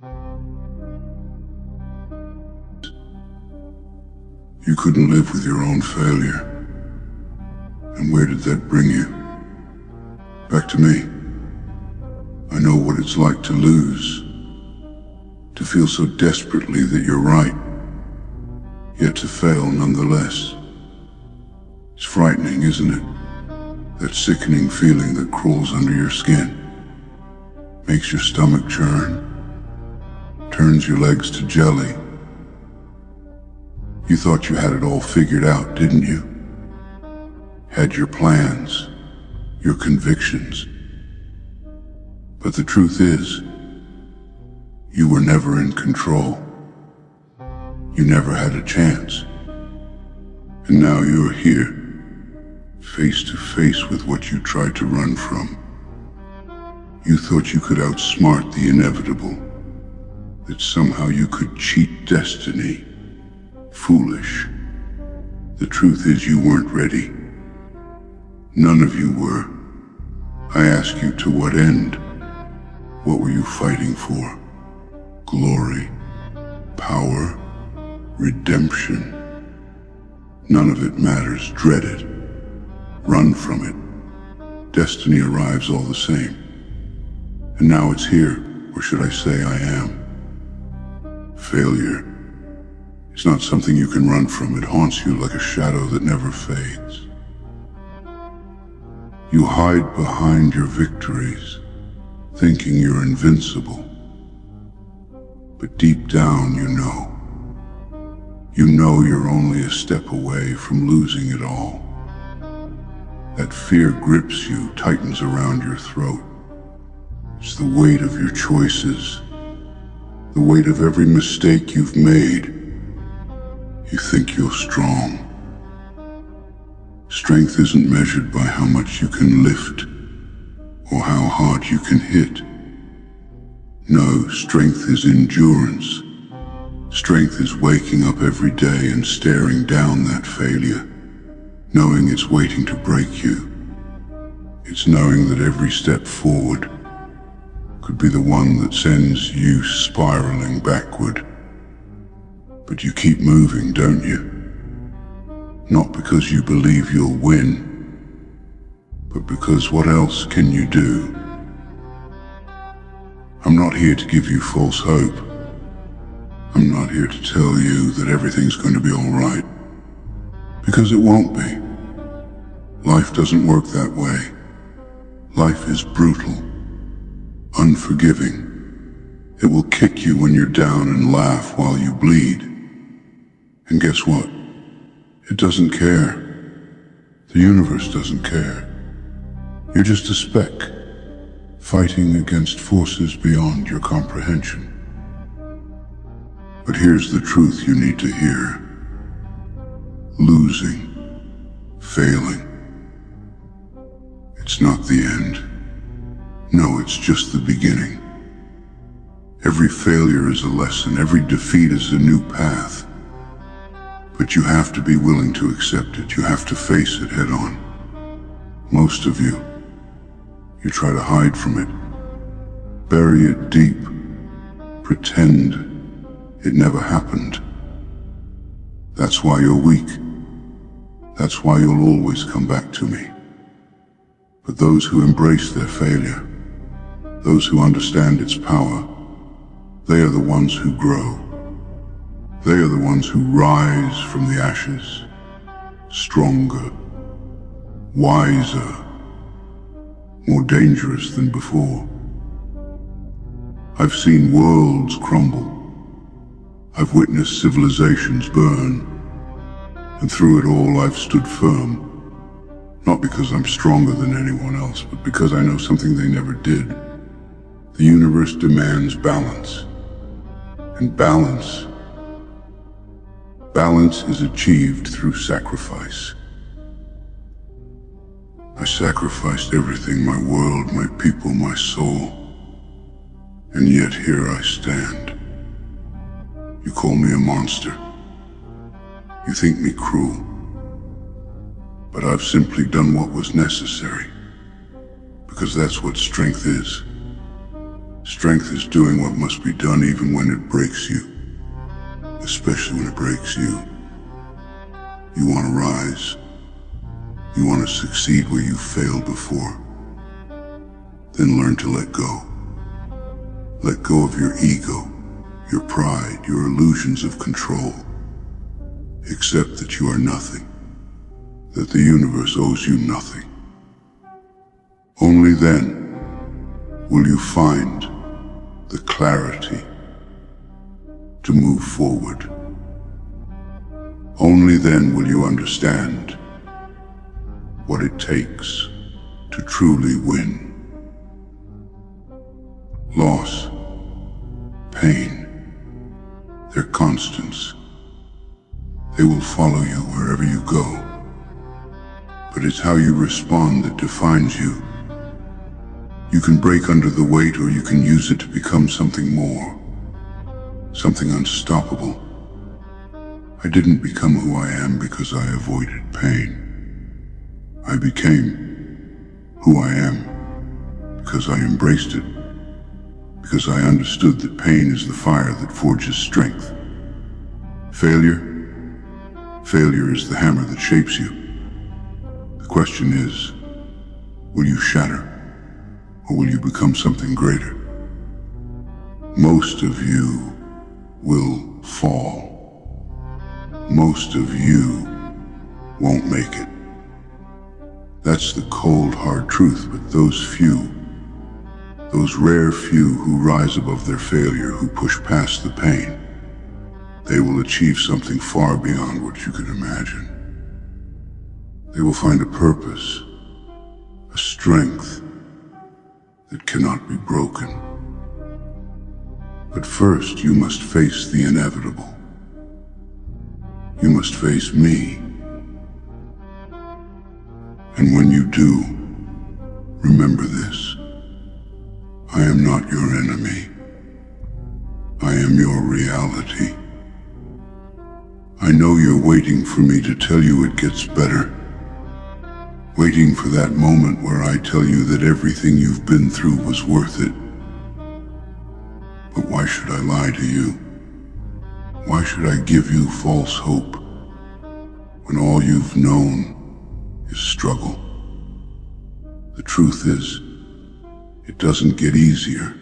You couldn't live with your own failure. And where did that bring you? Back to me. I know what it's like to lose, to feel so desperately that you're right, yet to fail nonetheless. It's frightening, isn't it? That sickening feeling that crawls under your skin, makes your stomach churn, turns your legs to jelly. You thought you had it all figured out, didn't you? Had your plans, your convictions. But the truth is, you were never in control. You never had a chance. And now you're here, face to face with what you tried to run from. You thought you could outsmart the inevitable, that somehow you could cheat destiny. Foolish. The truth is you weren't ready. None of you were. I ask you, to what end? What were you fighting for? Glory, power, redemption. None of it matters. Dread it. Run from it. Destiny arrives all the same. And now it's here, or should I say I am. Failure. It's not something you can run from. It haunts you like a shadow that never fades. You hide behind your victories, thinking you're invincible. But deep down you know. You know you're only a step away from losing it all. That fear grips you, tightens around your throat. It's the weight of your choices, the weight of every mistake you've made. You think you're strong. Strength isn't measured by how much you can lift or how hard you can hit. No, strength is endurance. Strength is waking up every day and staring down that failure, knowing it's waiting to break you. It's knowing that every step forward could be the one that sends you spiraling backward. But you keep moving, don't you? Not because you believe you'll win, but because what else can you do? I'm not here to give you false hope. I'm not here to tell you that everything's going to be all right, because it won't be. Life doesn't work that way. Life is brutal, unforgiving. It will kick you when you're down and laugh while you bleed. And guess what? It doesn't care. The universe doesn't care. You're just a speck, fighting against forces beyond your comprehension. But here's the truth you need to hear. Losing, failing, it's not the end. No, it's just the beginning. Every failure is a lesson. Every defeat is a new path. But you have to be willing to accept it. You have to face it head on. Most of you try to hide from it, bury it deep, pretend it never happened. That's why you're weak. That's why you'll always come back to me. But those who embrace their failure, those who understand its power, they are the ones who grow. They are the ones who rise from the ashes, stronger, wiser, more dangerous than before. I've seen worlds crumble. I've witnessed civilizations burn. And through it all, I've stood firm. Not because I'm stronger than anyone else, but because I know something they never did. The universe demands balance. And balance is achieved through sacrifice. I sacrificed everything, my world, my people, my soul. And yet here I stand. You call me a monster. You think me cruel. But I've simply done what was necessary. Because that's what strength is. Strength is doing what must be done even when it breaks you, especially when it breaks you. You want to rise. You want to succeed where you failed before. Then learn to let go. Let go of your ego, your pride, your illusions of control. Accept that you are nothing, that the universe owes you nothing. Only then will you find the clarity to move forward. Only then will you understand what it takes to truly win. Loss, pain, they're constants. They will follow you wherever you go. But it's how you respond that defines you. You can break under the weight, or you can use it to become something more, something unstoppable. I didn't become who I am because I avoided pain. I became who I am because I embraced it, because I understood that pain is the fire that forges strength. Failure is the hammer that shapes you. The question is, will you shatter, or will you become something greater? Most of you will fall. Most of you won't make it. That's the cold, hard truth, but those few, those rare few who rise above their failure, who push past the pain, they will achieve something far beyond what you could imagine. They will find a purpose, a strength that cannot be broken. But first, you must face the inevitable. You must face me. And when you do, remember this: I am not your enemy. I am your reality. I know you're waiting for me to tell you it gets better. Waiting for that moment where I tell you that everything you've been through was worth it. But why should I lie to you? Why should I give you false hope when all you've known is struggle? The truth is, it doesn't get easier.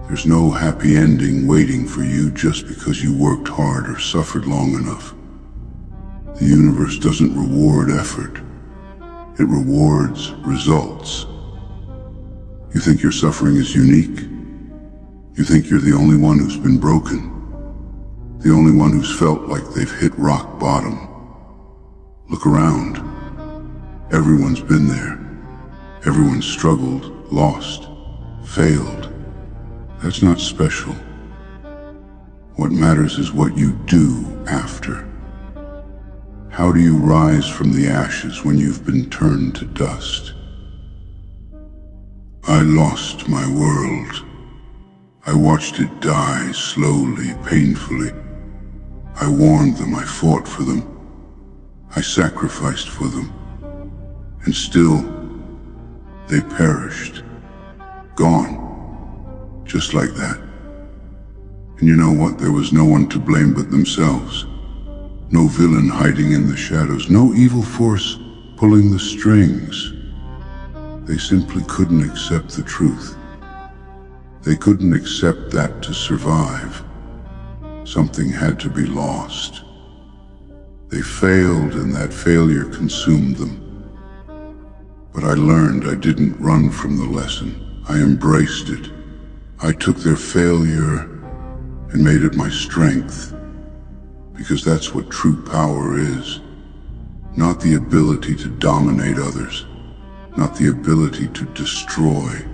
There's no happy ending waiting for you just because you worked hard or suffered long enough. The universe doesn't reward effort. It rewards results. You think your suffering is unique? You think you're the only one who's been broken? The only one who's felt like they've hit rock bottom? Look around. Everyone's been there. Everyone's struggled, lost, failed. That's not special. What matters is what you do after. How do you rise from the ashes when you've been turned to dust? I lost my world. I watched it die slowly, painfully. I warned them, I fought for them. I sacrificed for them. And still, they perished. Gone. Just like that. And you know what? There was no one to blame but themselves. No villain hiding in the shadows. No evil force pulling the strings. They simply couldn't accept the truth. They couldn't accept that to survive, something had to be lost. They failed, and that failure consumed them. But I learned. I didn't run from the lesson. I embraced it. I took their failure and made it my strength, because that's what true power is. Not the ability to dominate others, not the ability to destroy.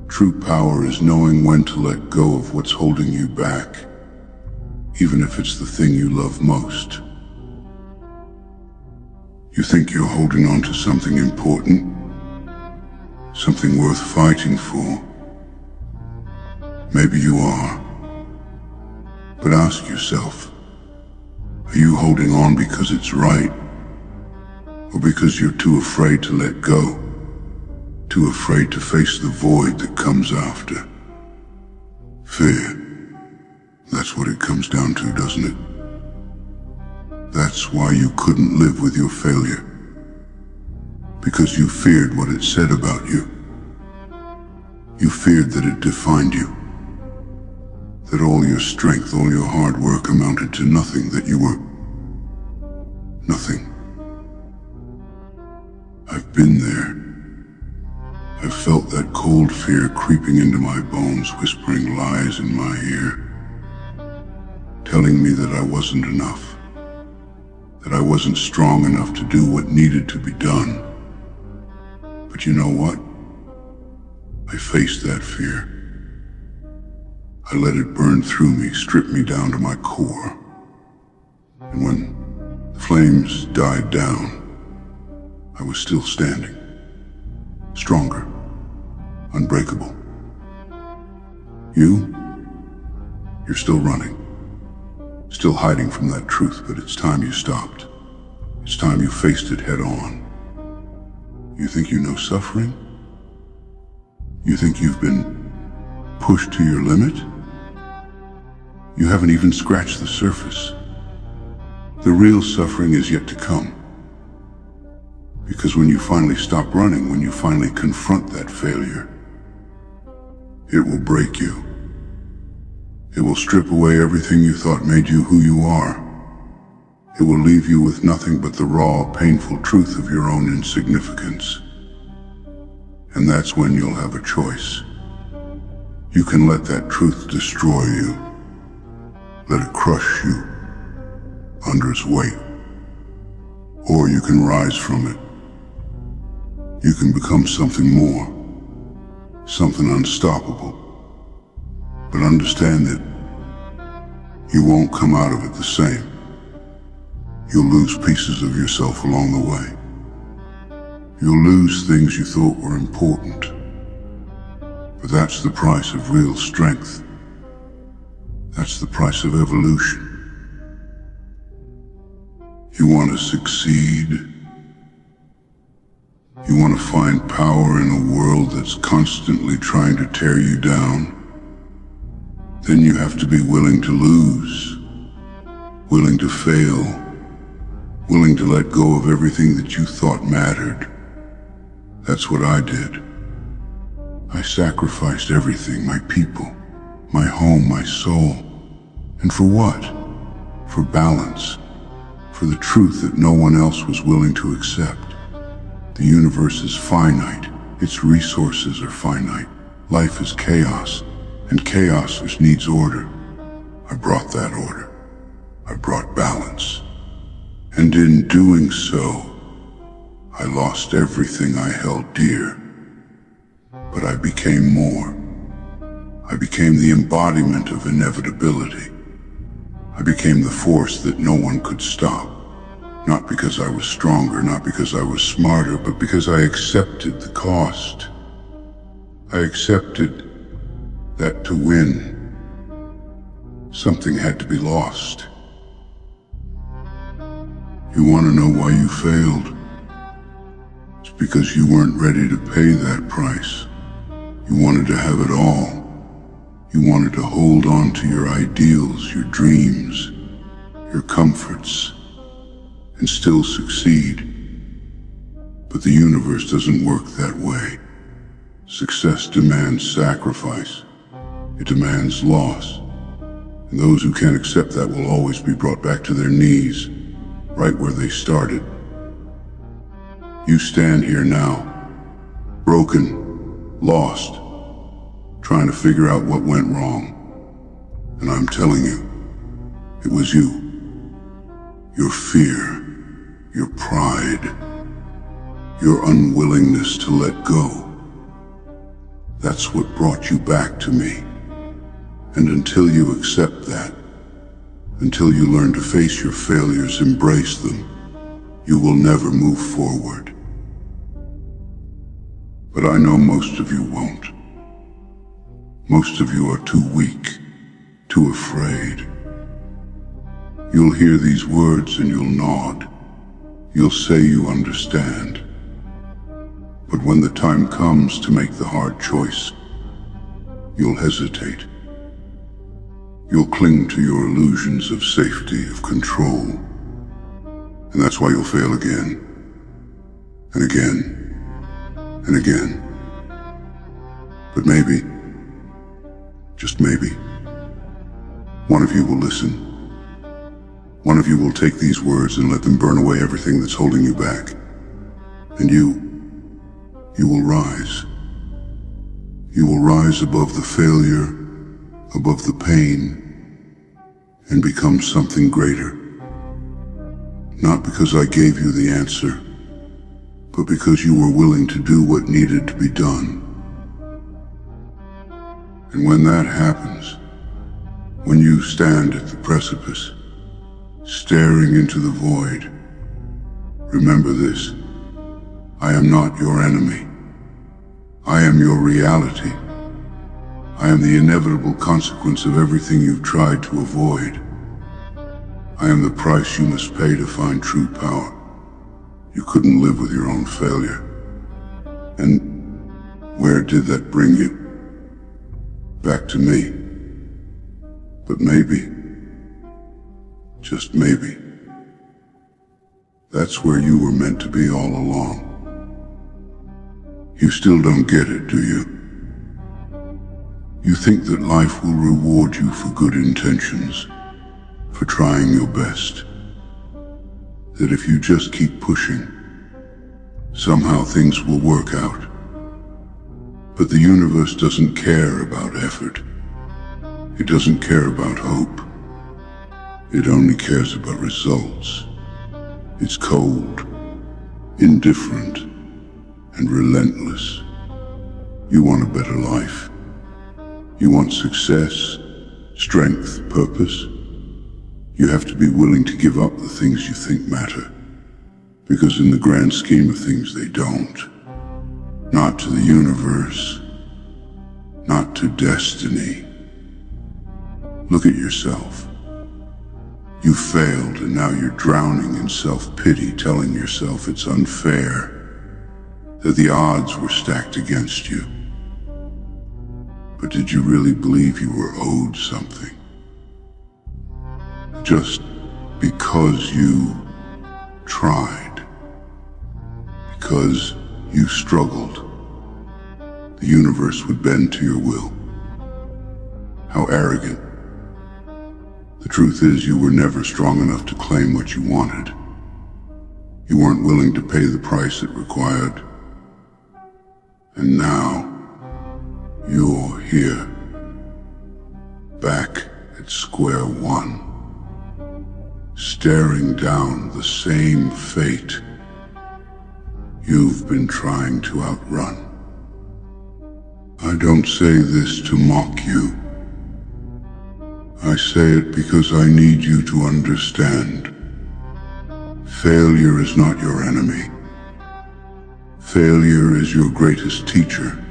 True power is knowing when to let go of what's holding you back, even if it's the thing you love most. You think you're holding on to something important, something worth fighting for. Maybe you are. But ask yourself, are you holding on because it's right, or because you're too afraid to let go? too afraid to face the void that comes after. Fear. That's what it comes down to, doesn't it? That's why you couldn't live with your failure. Because you feared what it said about you. You feared that it defined you. That all your strength, all your hard work amounted to nothing, that you were nothing. I've been there. I've felt that cold fear creeping into my bones, whispering lies in my ear, telling me that I wasn't enough, that I wasn't strong enough to do what needed to be done. But you know what? I faced that fear. I let it burn through me, strip me down to my core. And when the flames died down, I was still standing, stronger, unbreakable. You're still running, still hiding from that truth, but it's time you stopped. It's time you faced it head on. You think you know suffering? You think you've been pushed to your limit? You haven't even scratched the surface. The real suffering is yet to come. Because when you finally stop running, when you finally confront that failure, it will break you. It will strip away everything you thought made you who you are. It will leave you with nothing but the raw, painful truth of your own insignificance. And that's when you'll have a choice. You can let that truth destroy you. Let it crush you under its weight. Or you can rise from it. You can become something more, something unstoppable. But understand that you won't come out of it the same. You'll lose pieces of yourself along the way. You'll lose things you thought were important. But that's the price of real strength. That's the price of evolution. You want to succeed. You want to find power in a world that's constantly trying to tear you down. Then you have to be willing to lose, willing to fail, willing to let go of everything that you thought mattered. That's what I did. I sacrificed everything, my people, my home, my soul. And for what? For balance, for the truth that no one else was willing to accept. The universe is finite, its resources are finite. Life is chaos, and chaos which needs order. I brought that order. I brought balance. And in doing so, I lost everything I held dear. But I became more. I became the embodiment of inevitability. I became the force that no one could stop. Not because I was stronger, not because I was smarter, but because I accepted the cost. I accepted that to win, something had to be lost. You want to know why you failed? It's because you weren't ready to pay that price. You wanted to have it all. You wanted to hold on to your ideals, your dreams, your comforts, and still succeed. But the universe doesn't work that way. Success demands sacrifice. It demands loss. And those who can't accept that will always be brought back to their knees, right where they started. You stand here now, broken, lost, trying to figure out what went wrong. And I'm telling you, it was you. Your fear, your pride, your unwillingness to let go. That's what brought you back to me. And until you accept that, until you learn to face your failures, embrace them, you will never move forward. But I know most of you won't. Most of you are too weak, too afraid. You'll hear these words and you'll nod. You'll say you understand. But when the time comes to make the hard choice, you'll hesitate. You'll cling to your illusions of safety, of control. And that's why you'll fail again, and again, and again. But maybe, just maybe, one of you will listen. One of you will take these words and let them burn away everything that's holding you back. And you will rise. You will rise above the failure, above the pain, and become something greater. Not because I gave you the answer, but because you were willing to do what needed to be done. And when that happens, when you stand at the precipice, staring into the void, remember this: I am not your enemy. I am your reality. I am the inevitable consequence of everything you've tried to avoid. I am the price you must pay to find true power. You couldn't live with your own failure. And where did that bring you? Back to me. But maybe, just maybe, that's where you were meant to be all along. You still don't get it, do you? You think that life will reward you for good intentions, for trying your best. That if you just keep pushing, somehow things will work out. But the universe doesn't care about effort. It doesn't care about hope. It only cares about results. It's cold, indifferent, and relentless. You want a better life. You want success, strength, purpose. You have to be willing to give up the things you think matter, because in the grand scheme of things they don't. Not to the universe, not to destiny. Look at yourself. You failed and now you're drowning in self-pity, telling yourself it's unfair, that the odds were stacked against you. But did you really believe you were owed something? Just because you tried, because you struggled, the universe would bend to your will. How arrogant. The truth is, you were never strong enough to claim what you wanted. You weren't willing to pay the price it required. And now, you're here, back at square one, staring down the same fate you've been trying to outrun. I don't say this to mock you. I say it because I need you to understand. Failure is not your enemy. Failure is your greatest teacher.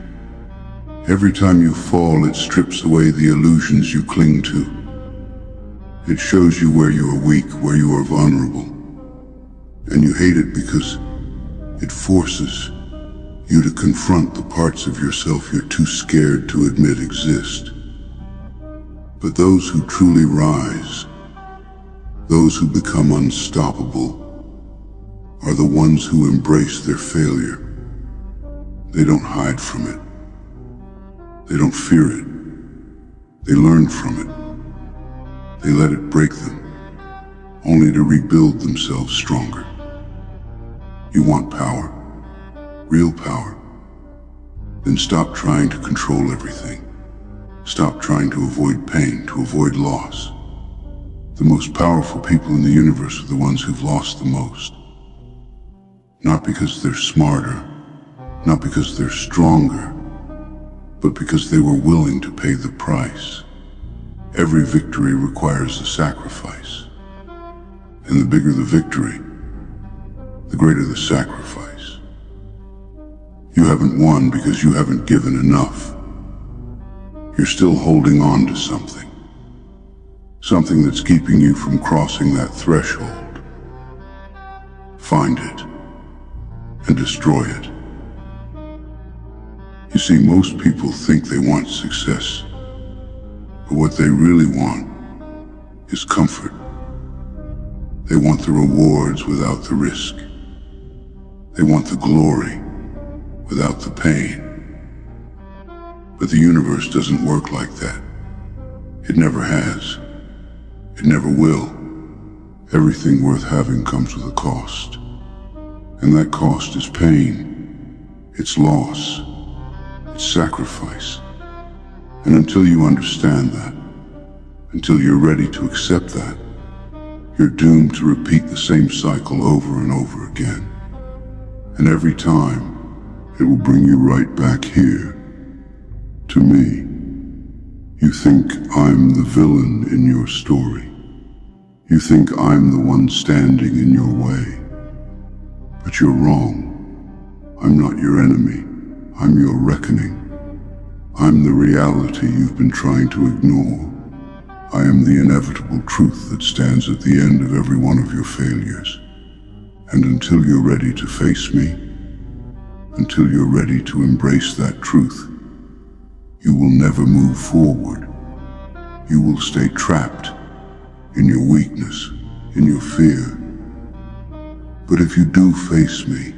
Every time you fall, it strips away the illusions you cling to. It shows you where you are weak, where you are vulnerable. And you hate it because it forces you to confront the parts of yourself you're too scared to admit exist. But those who truly rise, those who become unstoppable, are the ones who embrace their failure. They don't hide from it. They don't fear it. They learn from it. They let it break them, only to rebuild themselves stronger. You want power, real power? Then stop trying to control everything. Stop trying to avoid pain, to avoid loss. The most powerful people in the universe are the ones who've lost the most. Not because they're smarter, not because they're stronger, but because they were willing to pay the price. Every victory requires a sacrifice. And the bigger the victory, the greater the sacrifice. You haven't won because you haven't given enough. You're still holding on to something. Something that's keeping you from crossing that threshold. Find it and destroy it. You see, most people think they want success, but what they really want is comfort. They want the rewards without the risk. They want the glory without the pain. But the universe doesn't work like that. It never has. It never will. Everything worth having comes with a cost. And that cost is pain. It's loss. It's sacrifice. And until you understand that, until you're ready to accept that, you're doomed to repeat the same cycle over and over again. And every time, it will bring you right back here, to me. You think I'm the villain in your story. You think I'm the one standing in your way. But you're wrong. I'm not your enemy. I'm your reckoning. I'm the reality you've been trying to ignore. I am the inevitable truth that stands at the end of every one of your failures. And until you're ready to face me, until you're ready to embrace that truth, you will never move forward. You will stay trapped in your weakness, in your fear. But if you do face me,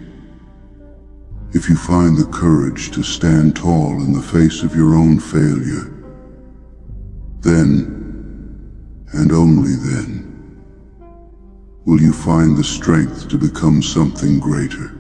if you find the courage to stand tall in the face of your own failure, then, and only then, will you find the strength to become something greater.